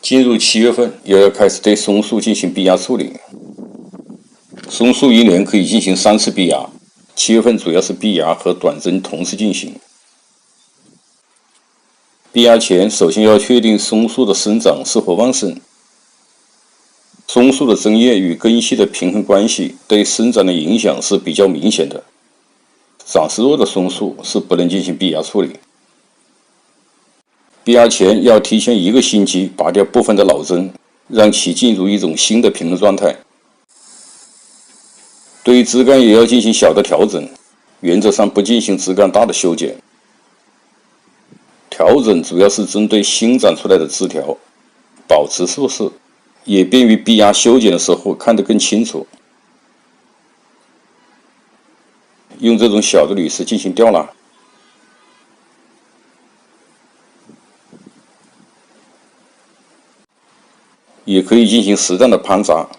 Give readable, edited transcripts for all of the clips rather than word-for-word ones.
进入7月份，又要开始对松树进行逼压处理。松树1年可以进行3次逼压，7月份主要是逼压和短针同时进行。逼压前，首先要确定松树的生长是否旺盛。松树的针叶与根系的平衡关系对生长的影响是比较明显的。长势弱的松树是不能进行逼压处理。逼压前要提前1个星期拔掉部分的老针，让其进入一种新的平衡状态。对于枝干也要进行小的调整，原则上不进行枝干大的修剪。调整主要是针对新长出来的枝条，保持舒适，也便于逼压修剪的时候看得更清楚。用这种小的铝丝进行吊拉。也可以进行适当的攀扎，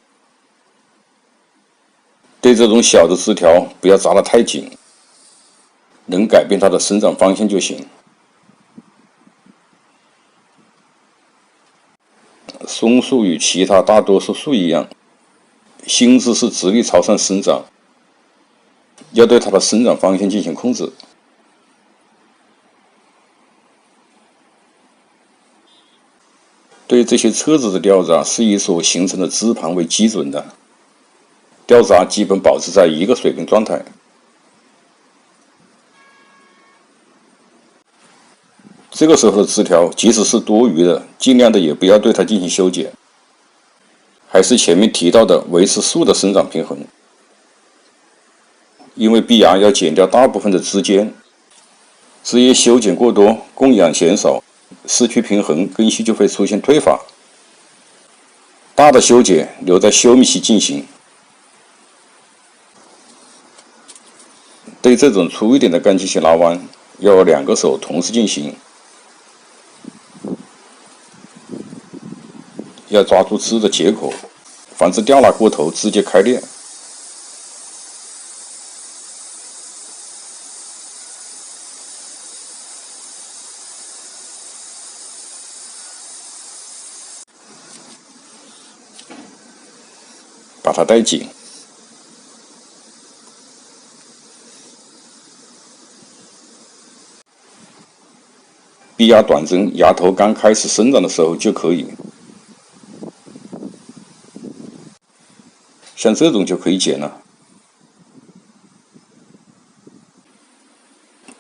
对这种小的枝条不要扎得太紧，能改变它的生长方向就行。松树与其他大多数树一样，新枝是直立朝上生长，要对它的生长方向进行控制。对这些侧枝的吊扎是以所形成的枝盘为基准的，吊扎基本保持在一个水平状态。这个时候的枝条即使是多余的，尽量的也不要对它进行修剪，还是前面提到的维持树的生长平衡。因为逼压要剪掉大部分的枝尖，枝叶修剪过多，供氧减少，失去平衡，根系就会出现退发。大的修剪留在休谧期进行。对这种粗一点的干机器拉弯，要2个手同时进行，要抓住枝的接口，防止吊拉过头直接开裂。把它带紧。逼压短针，芽头刚开始生长的时候就可以，像这种就可以剪了。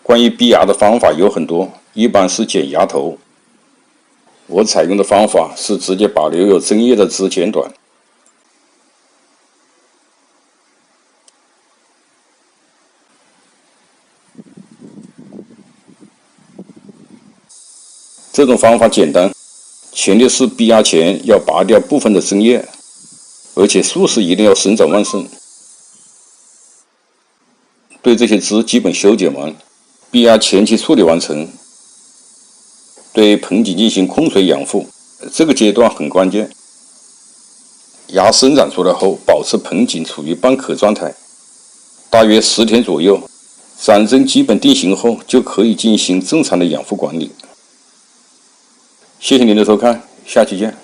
关于逼压的方法有很多，一般是剪芽头，我采用的方法是直接把留有针叶的枝剪短。这种方法简单，前提是逼压前要拔掉部分的针叶，而且树势一定要生长旺盛。对这些枝基本修剪完，逼压前期处理完成。对盆景进行控水养护，这个阶段很关键。芽生长出来后，保持盆景处于半壳状态，大约10天左右，长针基本定型后，就可以进行正常的养护管理。谢谢您的收看，下期见。